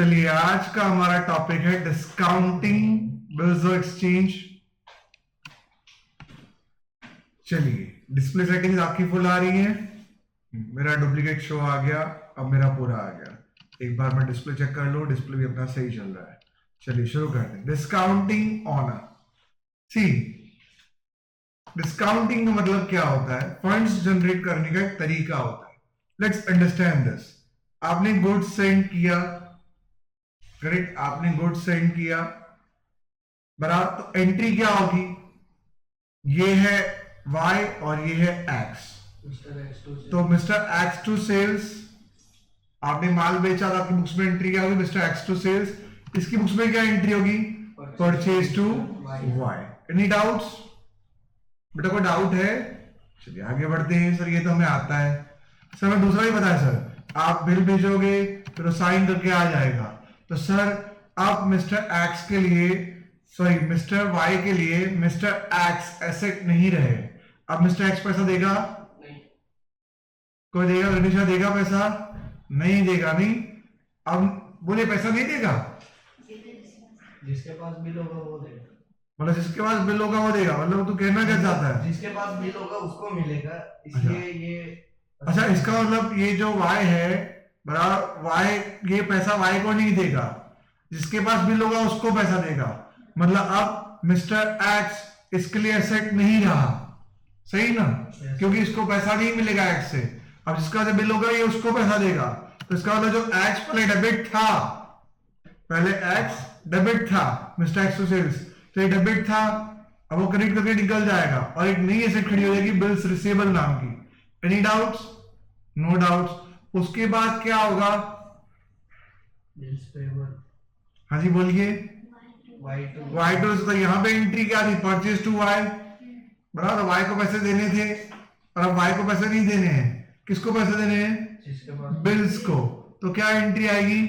चलिए आज का हमारा टॉपिक है डिस्काउंटिंग बिल्स ऑफ एक्सचेंज। चलिए डिस्प्ले सेटिंग्स आपकी फुल आ रही है, मेरा डुप्लीकेट शो आ गया, अब मेरा पूरा आ गया। एक बार मैं डिस्प्ले चेक कर लूं, डिस्प्ले भी अपना सही चल रहा है। चलिए शुरू करते हैं। डिस्काउंटिंग ऑनर, सी डिस्काउंटिंग का मतलब क्या होता है? फंड्स जनरेट करने का एक तरीका होता है। Let's understand this. आपने गुड्स सेंड किया, करेक्ट, आपने गुड्स सेंड किया बराबर, तो एंट्री क्या होगी? ये है y और ये है x। तो मिस्टर x टू सेल्स, आपने माल बेचा था, आपकी बुक्स में एंट्री क्या होगी? Mister x to sales. इसकी बुक्स में क्या एंट्री होगी? Purchase to y। Any doubts? बेटा कोई डाउट है? चलिए आगे बढ़ते हैं। सर ये तो हमें आता है। सर मैं दूसरा ही बताया सर, आप बिल भेजोगे फिर साइन करके आ जाएगा। तो सर आप मिस्टर एक्स के लिए, सॉरी मिस्टर वाई के लिए मिस्टर एक्स एसेट नहीं रहे। अब मिस्टर एक्स पैसा देगा? नहीं। कोई देगा? रनिशा देगा पैसा? नहीं देगा। नहीं, अब बोले पैसा नहीं देगा। जिसके पास बिल होगा वो देगा। मतलब जिसके पास बिल होगा वो देगा, मतलब तू कहना क्या चाहता है? जिसके पास बिल होगा उसको मिलेगा, इसलिए ये अच्छा, इसका मतलब ये जो y है बराबर y, ये पैसा y को नहीं देगा, जिसके पास बिल होगा उसको पैसा देगा। मतलब अब मिस्टर x इसके लिए एसेट नहीं रहा, सही ना? क्योंकि इसको पैसा नहीं मिलेगा x से। अब जिसका जो बिल होगा ये उसको पैसा देगा। तो इसका मतलब जो x पहले डेबिट था, पहले x डेबिट था मिस्टर x टू सेल्स, तो ये डेबिट था, अब वो क्रेडिट करके निकल जाएगा और एक नई एसेट खड़ी हो जाएगी बिल्स रिसीवेबल नाम की। Any doubts? No doubts. उसके बाद क्या होगा? Bills payable. हाँ जी बोलिए। y टू, तो यहाँ पे एंट्री क्या थी? परचेज टू y, बराबर। y को पैसे देने थे और अब y को पैसे नहीं देने हैं। किसको पैसे देने हैं? जिसके पास बिल्स को। तो क्या एंट्री आएगी?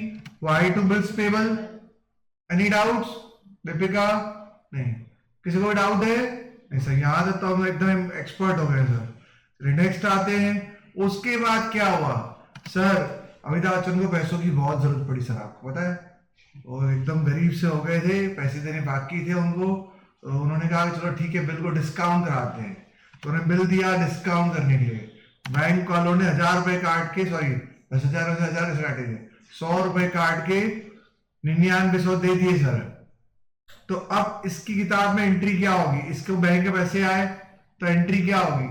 y to bills payable. Any doubts? Deepika? नहीं। किसी को डाउट है? नहीं सर, यहाँ तक तो हम एकदम एक्सपर्ट हो गए सर। नेक्स्ट आते हैं। उसके बाद क्या हुआ? सर अमिताभ बच्चन को पैसों की बहुत जरूरत पड़ी सर, आपको पता है? वो एकदम गरीब से हो गए थे, पैसे देने बाकी थे उनको, तो उन्होंने कहा चलो ठीक है बिल को डिस्काउंट कराते हैं। तो उन्हें बिल दिया डिस्काउंट करने के लिए। बैंक वालों ने 1000 रुपए काट के, सॉरी 10,000 10,000 काटे थे, 100 रुपए काट के 9900 दे दिए सर। तो अब इसकी किताब में एंट्री क्या होगी? इसको बैंक के पैसे आए तो एंट्री क्या होगी?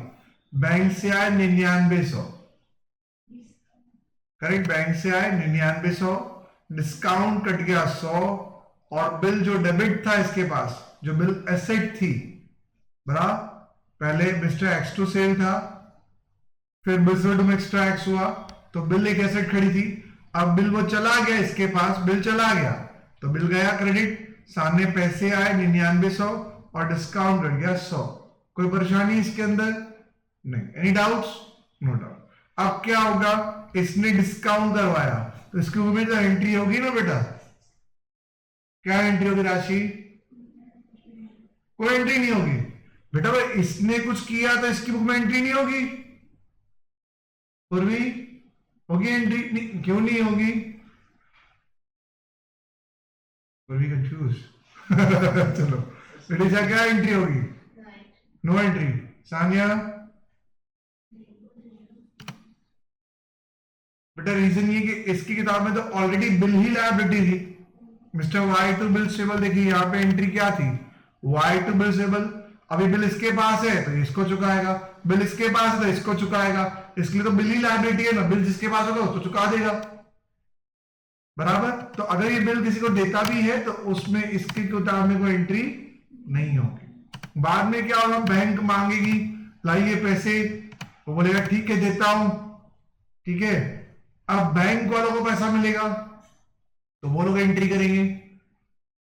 बैंक से आए 9900, करेक्ट, बैंक से आए 9900, डिस्काउंट कट गया 100, और बिल जो डेबिट था इसके पास, जो बिल एसेट थी बराबर, पहले मिस्टर एक्स टू सेल था, फिर बिल टू मिस्टर एक्स हुआ, तो बिल एक एसेट खड़ी थी। अब बिल वो चला गया, इसके पास बिल चला गया तो बिल गया क्रेडिट, सामने पैसे आए 9900 और डिस्काउंट कट गया 100। कोई परेशानी इसके अंदर? नहीं। Any doubts? No doubt. अब क्या होगा? इसने डिस्काउंट करवाया तो इसके ऊपर में तो एंट्री होगी ना बेटा। क्या एंट्री होगी? राशि? कोई एंट्री नहीं होगी बेटा। भाई इसने कुछ किया तो इसकी बुक में एंट्री नहीं होगी। पूर्वी होगी एंट्री? नहीं, क्यों नहीं होगी? पूर्वी कंफ्यूज? चलो बेटा क्या एंट्री होगी? No entry. सानिया? बेटा रीजन ये कि इसकी किताब में तो ऑलरेडी बिल ही लायबिलिटी थी। Mister Y to bills payable, देखिए यहाँ पे एंट्री क्या थी? Y to bills payable. अभी बिल इसके पास है तो इसको चुकाएगा, बिल इसके पास है तो इसको चुकाएगा, इसके लिए तो बिल ही लायबिलिटी है ना, बिल जिसके पास होगा उसको चुका देगा, बराबर। तो अगर ये बिल किसी को देता भी है तो उसमें इसकी किताब में कोई एंट्री नहीं होगी। बाद में क्या होगा? बैंक मांगेगी लाइए पैसे, वो बोलेगा ठीक है देता हूं, ठीक है। अब बैंक वालों को पैसा मिलेगा तो वो लोग एंट्री करेंगे।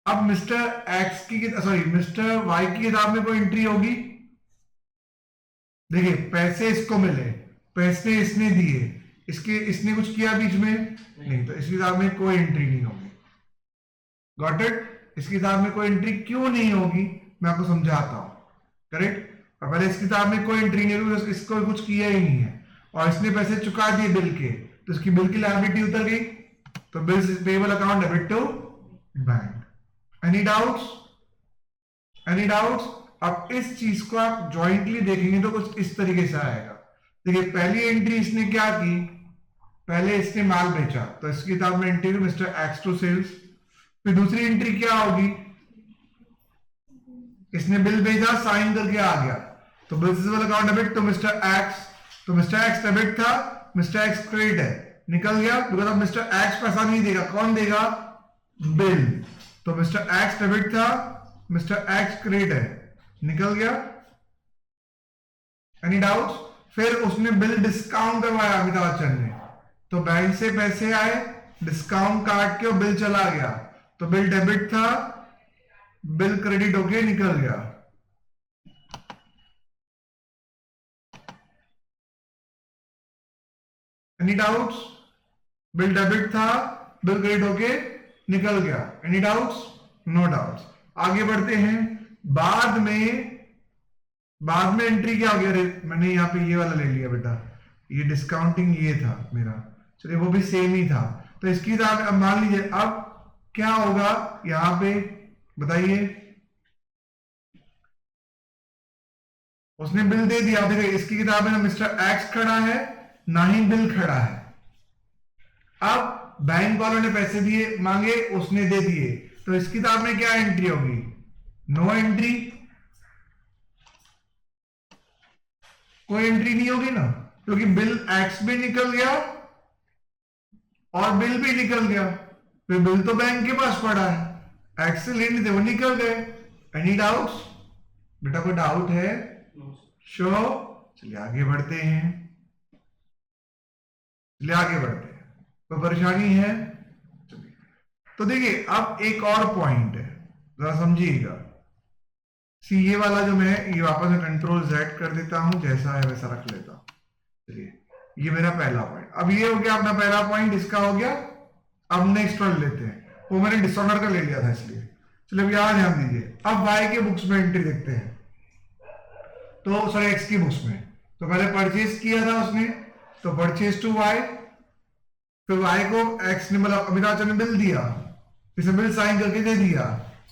अब मिस्टर एक्स की, सॉरी मिस्टर वाई की किताब में कोई एंट्री होगी? देखिए पैसे इसको मिले, पैसे इसने दिए, इसके इसने कुछ किया बीच में? नहीं। तो इस किताब में कोई एंट्री नहीं होगी। Got it? इस किताब में कोई एंट्री क्यों नहीं होगी मैं आपको समझाता हूं, करेक्ट। और पहले इस किताब में कोई एंट्री नहीं होगी, इसको कुछ किया ही नहीं है और इसने पैसे चुका दिए बिल के, तो इसकी बिल की लायबिलिटी उतर गई, तो bills payable account debit to bank. Any doubts? Any doubts? अब इस चीज को आप ज्वाइंटली देखेंगे तो कुछ इस तरीके से आएगा। देखिए पहली एंट्री इसने क्या की, पहले इसने माल बेचा तो इसकी किताब में entry mister X to sales. फिर दूसरी एंट्री क्या होगी, इसने बिल भेजा, साइन करके आ गया, तो bill receivable account debit to mister X. तो मिस्टर एक्स डेबिट था, मिस्टर एक्स क्रेडिट है, निकल गया, बिकॉज अब मिस्टर एक्स पैसा नहीं देगा, कौन देगा, बिल। तो मिस्टर एक्स डेबिट था, मिस्टर एक्स क्रेडिट है, निकल गया। Any doubts? फिर उसने बिल डिस्काउंट करवाया अमिताभ बच्चन ने, तो बैंक से पैसे आए, डिस्काउंट काट के बिल चला गया, तो बिल डेबिट था, बिल क्रेडिट होके निकल गया। Any doubts? बिल डेबिट था, बिल क्रेडिट होके निकल गया। Any doubts? No doubts. आगे बढ़ते हैं। बाद में एंट्री क्या हो गया, मैंने यहाँ पे ये वाला ले लिया बेटा, ये डिस्काउंटिंग ये था मेरा, चलिए वो भी सेम ही था। तो इसकी अब मान लीजिए अब क्या होगा यहां पे, बताइए। उसने बिल दे दिया, देखिए इसकी किताब में ना मिस्टर एक्स खड़ा है ना ही बिल खड़ा है। अब बैंक वालों ने पैसे दिए मांगे, उसने दे दिए, तो इस किताब में क्या एंट्री होगी, नो एंट्री, कोई एंट्री नहीं होगी ना, क्योंकि बिल एक्स भी निकल गया और बिल भी निकल गया। फिर बिल तो बैंक के पास पड़ा है, एक्स से लेने थे वो निकल गए। Any doubts? बेटा कोई डाउट है? श्योर? चलिए आगे बढ़ते हैं, चलिए आगे बढ़ते हैं, कोई परेशानी है? चलिए तो देखिए अब एक और पॉइंट है, जरा समझिएगा। सी ये वाला जो मैं ये वापस में कंट्रोल जेड कर देता हूं, जैसा है वैसा रख लेता हूं। चलिए ये मेरा पहला पॉइंट, अब ये हो गया अपना पहला पॉइंट, इसका हो गया। अब नेक्स्ट वन लेते हैं, वो मैंने डिसऑर्डर का ले लिया था इसलिए। चलिए अब यहां ध्यान दीजिए, अब वाई के बुक्स में एंट्री देखते हैं, तो सॉरी एक्स की बुक्स में। तो पहले परचेज किया था उसने, तो परचेज टू वाई, फिर वाई को एक्स ने मतलब अमिताभ बच्चन ने बिल दिया, इसे बिल साइन करके दे दिया,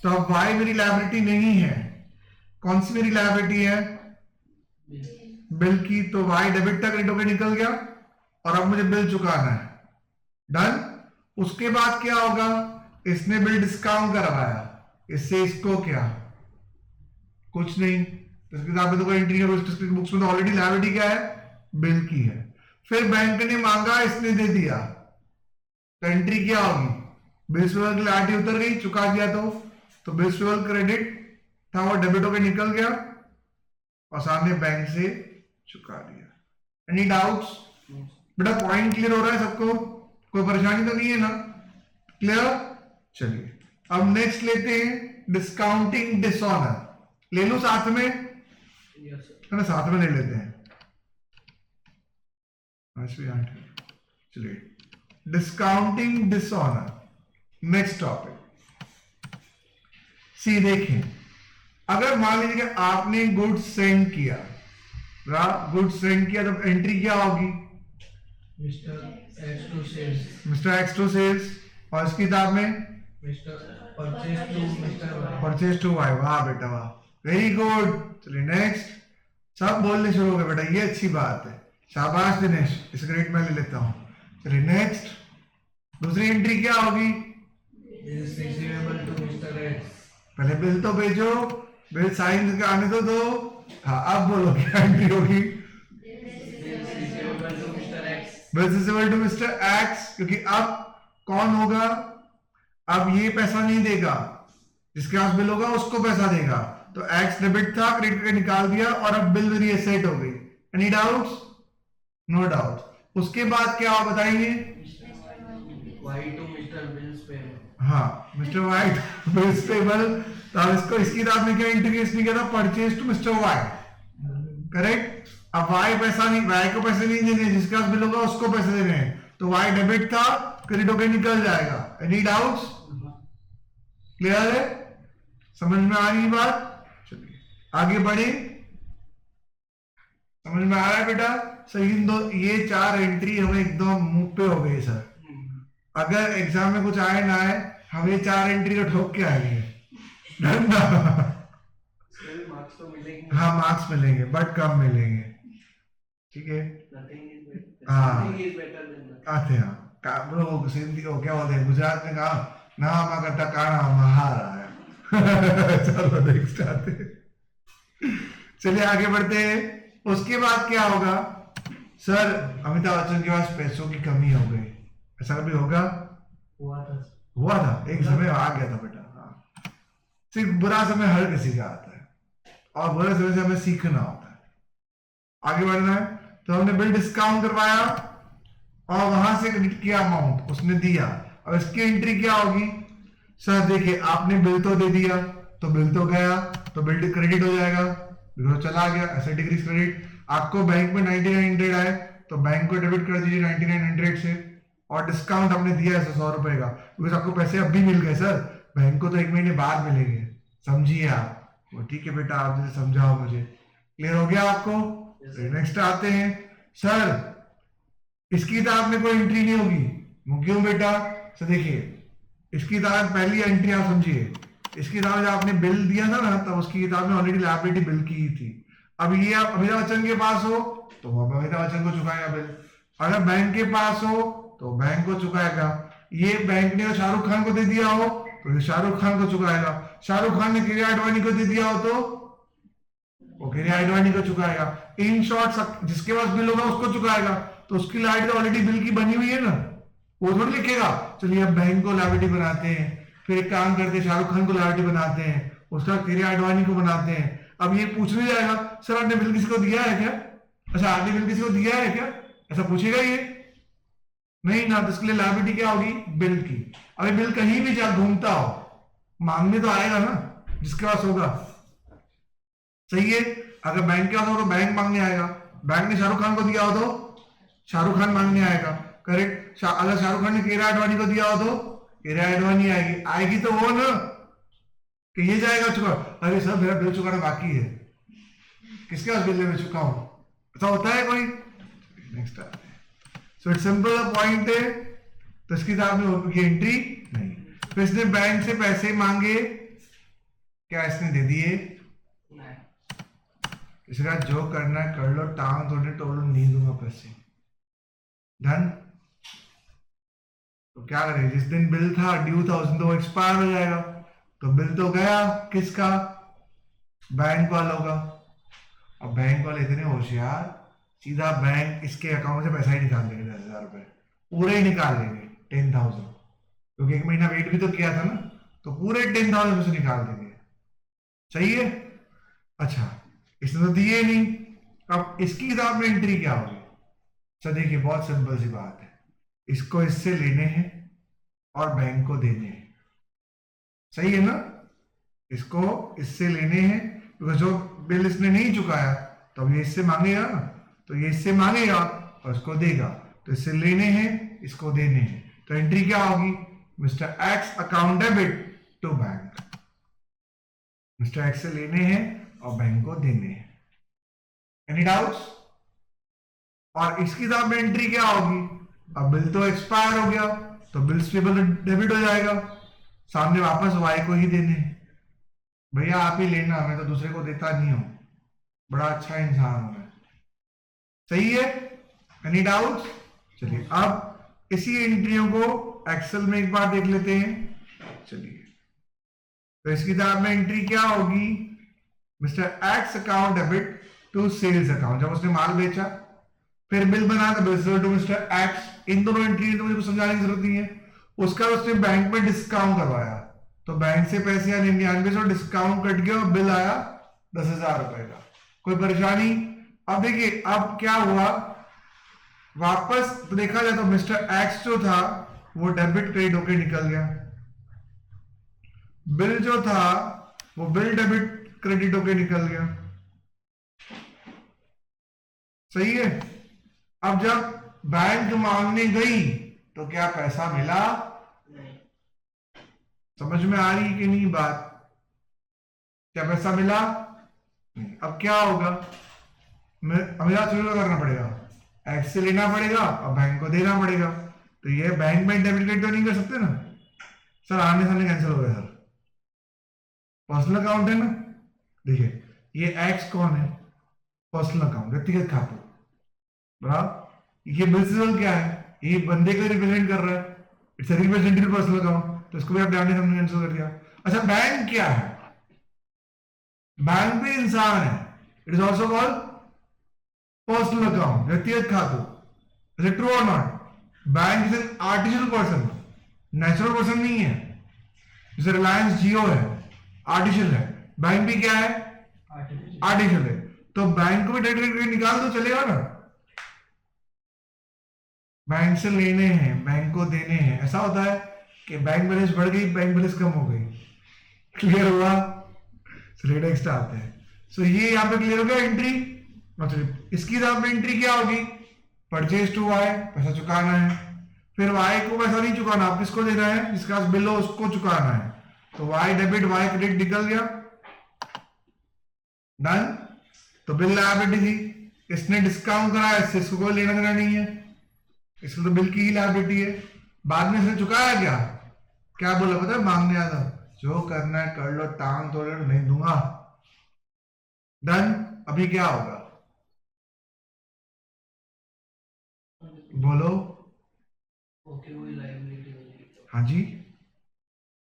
तो अब वाई मेरी लायबिलिटी नहीं है। कौन सी मेरी लायबिलिटी है, बिल की, तो वाई डेबिट तक क्रेडिट होकर निकल गया और अब मुझे बिल चुकाना है, डन। उसके बाद क्या होगा, इसने बिल डिस्काउंट करवाया, इससे इसको क्या, कुछ नहीं, इसकी किताब में तो कोई एंट्री है, बुक्स में तो ऑलरेडी लायबिलिटी क्या है, बिल की है। फिर बैंक ने मांगा, इसने दे दिया, तो एंट्री क्या होगी, बिल रिसीवेबल की लायबिलिटी उतर गई, चुका दिया, तो बिल रिसीवेबल क्रेडिट था वो डेबिट होकर निकल गया और सामने बैंक से चुका दिया। Any doubts? बेटा पॉइंट क्लियर हो रहा है सबको, कोई परेशानी तो नहीं है ना, क्लियर? चलिए अब नेक्स्ट लेते हैं डिस्काउंटिंग डिसऑनर, ले लो साथ में, है ना, साथ में ले लेते हैं। चलिए discounting dishonour, next topic. See देखें, अगर मान लीजिए कि आपने गुड्स सेंड किया, गुड्स सेंड किया, तो एंट्री क्या होगी, mister X to sales, mister X to sales, और इस किताब में mister purchase to mister Y, purchase to Y. वाह बेटा वाह, वेरी गुड। चलिए नेक्स्ट, सब बोलने शुरू हो गए बेटा, ये अच्छी बात है, शाबाश दिनेश, इस ग्रेड में ले लेता हूं। चलिए नेक्स्ट, दूसरी एंट्री क्या होगी, रिसीवेबल टू मिस्टर एक्स, पहले बिल तो भेजो, बिल साइन करके आने तो दो। हाँ अब बोलो क्या एंट्री होगी, receivable to mister X, bill receivable to mister X, क्योंकि अब कौन होगा, अब ये पैसा नहीं देगा, जिसके पास बिल होगा उसको पैसा देगा, तो एक्स डेबिट था, क्रेडिट करके निकाल दिया और अब बिल मेरी एसेट हो गई। Any doubts? No doubt. उसके बाद क्या हो बताइए, Y to mister bills payable, हाँ मिस्टर वाई बिल्स पेबल, तो इसको इसकी किताब में क्या एंट्री इसने किया था, purchase to mister Y, correct. अब वाई पैसा नहीं, वाई को पैसे नहीं देने, जिसके पास बिल होगा उसको पैसे देने हैं, तो वाई डेबिट था, क्रेडिट होकर निकल जाएगा। Any doubts? क्लियर है, समझ में आ रही बात? चलिए आगे बढ़े, समझ में आ रहा है बेटा? सही, दो ये चार एंट्री हमें एकदम मुंह पे हो गई सर, अगर एग्जाम में कुछ आए ना आए, हम ये 4 एंट्री को ठोक के आएंगे। डन ना? मार्क्स तो मिलेंगे। हाँ मार्क्स मिलेंगे बट कम मिलेंगे, ठीक है। हाँ आते हैं वो सिंधी को क्या बोलते हैं गुजरात में, कहा ना मा करता काना महाराया। चलो नेक्स्ट आते हैं। चलिए आगे बढ़ते हैं। उसके बाद क्या होगा? सर अमिताभ बच्चन के पास पैसों की कमी हो गई, ऐसा कभी होगा? हुआ था एक समय आ गया था बेटा। हाँ, सिर्फ बुरा समय हर किसी का आता है और बुरे समय से हमें सीखना होता है, आगे बढ़ना है। तो हमने बिल डिस्काउंट करवाया और वहां से क्रेडिट किया अमाउंट उसने दिया। अब इसकी एंट्री क्या होगी? सर देखिए आपने बिल तो दे दिया, तो बिल तो गया, तो बिल क्रेडिट हो जाएगा, बिल तो चला गया, ऐसे डिक्रीज क्रेडिट। आपको बैंक में 9900 आए तो बैंक को डेबिट कर दीजिए 9900 से, और डिस्काउंट हमने दिया है 100 रुपए का, बिकॉज आपको पैसे अब भी मिल गए सर, बैंक को तो 1 महीने बाद मिलेंगे, समझिए आप। वो ठीक है बेटा, आप जैसे समझाओ मुझे, क्लियर हो गया आपको? नेक्स्ट आते हैं। सर इसकी किताब में कोई एंट्री नहीं होगी, वो क्यों बेटा? सर देखिए इसकी किताब पहली एंट्री आप समझिए, इसकी किताब जब आपने बिल दिया था ना तब उसकी किताब में ऑलरेडी लायबिलिटी बिल की थी। अब ये आप अमिताभ बच्चन के पास हो तो वो अमिताभ बच्चन को चुकाएगा बिल, अगर बैंक के पास हो तो बैंक को चुकाएगा। ये बैंक ने शाहरुख खान को दे दिया हो तो ये शाहरुख खान को चुकाएगा, शाहरुख खान ने किरिया आडवाणी को दे दिया हो तो वो किरिया आडवाणी को चुकाएगा। इन शॉर्ट जिसके पास बिल होगा उसको चुकाएगा, तो उसकी लाइबिलिटी ऑलरेडी बिल की बनी हुई है ना, वो थोड़ी लिखेगा। चलिए अब बैंक को लायबिलिटी बनाते हैं, फिर एक काम करते हैं शाहरुख खान को लायबिलिटी बनाते हैं, उसका किरिया आडवाणी को बनाते हैं। अब ये पूछने जाएगा सर आपने बिल किसी को दिया है क्या? अच्छा आपने बिल किसी को दिया है क्या, ऐसा पूछेगा ये? नहीं ना, तो इसके लिए लायबिलिटी क्या होगी? बिल की। अभी बिल कहीं भी जा घूमता हो मांगने तो आएगा ना जिसके पास होगा, सही है। अगर बैंक के पास हो तो बैंक मांगने आएगा, बैंक ने शाहरुख खान को दिया हो तो शाहरुख खान मांगने आएगा, करेक्ट। अगर शाहरुख खान ने किरिया आडवाणी को दिया हो तो किरिया आडवाणी आएगी, आएगी तो वो ना कि ये जाएगा चुका। अरे सर मेरा बिल चुकाना बाकी है, किसके पास बिल मैं चुका हूं, ऐसा होता है कोई? नेक्स्ट आते हैं। सो इट्स सिंपल पॉइंट है, तो इसकी किताब में एंट्री नहीं। फिर इसने बैंक से पैसे मांगे, क्या इसने दे दिए? इसका जो करना है कर लो, टांग थोड़ी तोड़ो, नहीं दूंगा पैसे, डन। तो क्या करें, जिस दिन बिल था ड्यू था उस दिन तो एक्सपायर हो जाएगा, तो बिल तो गया किसका? बैंक वालों का। अब बैंक वाले इतने होशियार, सीधा बैंक इसके अकाउंट से पैसा ही निकाल लेंगे, 10,000 रुपए पूरे ही निकाल लेंगे, 10,000, क्योंकि 1 महीना वेट भी तो किया था ना, तो पूरे 10,000 से निकाल देंगे, सही है। अच्छा इसने तो दिए नहीं, अब इसकी किताब में एंट्री क्या होगी? सर देखिए बहुत सिंपल सी बात है, इसको इससे लेने हैं और बैंक को देने हैं, सही है ना। इसको इससे लेने हैं क्योंकि जो बिल इसने नहीं चुकाया तो अब ये इससे मांगेगा ना, तो ये इससे मांगेगा और इसको देगा, तो इससे लेने हैं इसको देने हैं, तो एंट्री क्या होगी? Mister X account debit to bank, mister X से लेने हैं और बैंक को देने हैं। Any doubts? और इसकी किताब में एंट्री क्या होगी? अब बिल तो एक्सपायर हो गया तो बिल्स पेबल डेबिट हो जाएगा, सामने वापस वाई को ही देने, भैया आप ही लेना, मैं तो दूसरे को देता नहीं हूं, बड़ा अच्छा इंसान हूं मैं, सही है। Any doubts? चलिए अब इसी एंट्रियों को एक्सेल में एक बार देख लेते हैं। चलिए तो इसकी किताब में एंट्री क्या होगी? Mister X account debit to sales account, जब उसने माल बेचा फिर बिल बना तो बिल टू मिस्टर एक्स, इन दोनों एंट्री तो मुझे कुछ समझाने की जरूरत नहीं है। उसका उसने बैंक में डिस्काउंट करवाया, तो बैंक से पैसे या 99 डिस्काउंट कट गया और बिल आया 10,000 रुपए का, कोई परेशानी? अब देखिए अब क्या हुआ, वापस तो देखा जाए तो मिस्टर एक्स जो था वो डेबिट क्रेडिट होके निकल गया, बिल जो था वो बिल डेबिट क्रेडिट होके निकल गया, सही है। अब जब बैंक मांगने गई तो क्या पैसा मिला? समझ में आ रही कि नहीं बात? क्या पैसा मिला? नहीं। अब क्या होगा, हमें शुरू करना पड़ेगा, एक्स से लेना पड़ेगा और बैंक को देना पड़ेगा। तो ये बैंक में डेबिट क्रेडिट तो नहीं कर सकते ना सर, आने सामने कैंसिल हो गया सर। पर्सनल अकाउंट है ना, देखिए ये एक्स कौन है, पर्सनल अकाउंट व्यक्तिगत खाते, बराबर। ये बिल्स क्या है, ये बंदे को रिप्रेजेंट कर रहा है, इट्स रिप्रेजेंटेटिव पर्सनल अकाउंट, तो इसको भी आप आने सामने कैंसिल कर दिया। अच्छा बैंक क्या है, बैंक भी इंसान है, it is also called personal account व्यक्तिगत खातों। इज इट ट्रू और not? Bank is an artificial person, natural person नहीं है। जैसे रिलायंस जियो है, आर्टिफिशियल है, बैंक भी क्या है, आर्टिफिशियल है। तो बैंक को भी डेबिट निकाल दो चलेगा ना, बैंक से लेने हैं बैंक को देने हैं, ऐसा होता है कि बैंक बैलेंस बढ़ गई बैंक बैलेंस कम हो गई, क्लियर हुआ? चलिए नेक्स्ट आते हैं। सो ये यहाँ पे क्लियर हो गया एंट्री, मतलब इसकी तरफ एंट्री क्या होगी, परचेज टू वाई, पैसा चुकाना है। फिर वाई को पैसा नहीं चुकाना, आप किसको देना है, जिसके पास बिल हो उसको चुकाना है। तो वाई डेबिट वाई क्रेडिट निकल गया, डन। तो बिल लायबिलिटी थी, इसने डिस्काउंट कराया, इससे इसको कोई लेना देना नहीं है, इसमें तो बिल की ही लायबिलिटी है। बाद में इसने चुकाया क्या, क्या बोला पता है, मांगने आया, जो करना है कर लो, टांग तोड़ लो, नहीं दूंगा, डन। अभी क्या होगा बोलो? ओके वही लायबिलिटी हो जाएगी, हाँ जी,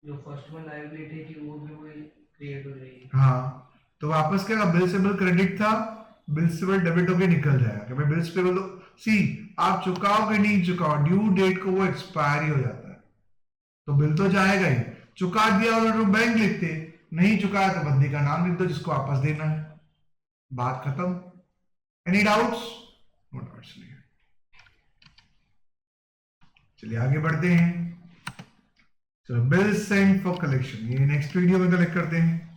जो फर्स्ट में लायबिलिटी थी वो भी वही क्रिएट हो जाएगी। हाँ। तो वापस क्या, बिल से बिल क्रेडिट था, बिल से बिल डेबिट होके निकल जाएगा कि भाई बिल्स पे बोलो, सी आप चुकाओ कि नहीं चुकाओ, ड्यू डेट को वो एक्सपायरी हो जाता है, तो बिल तो जाएगा ही। चुका दिया और बैंक लिखते, नहीं चुकाया तो बंदी का नाम लिख दो जिसको वापस देना है, बात खत्म। Any doubts? नो डाउट्स नहीं है। चलिए आगे बढ़ते हैं। चलो बिल सेंड फॉर कलेक्शन, ये नेक्स्ट वीडियो में कलेक्ट करते हैं।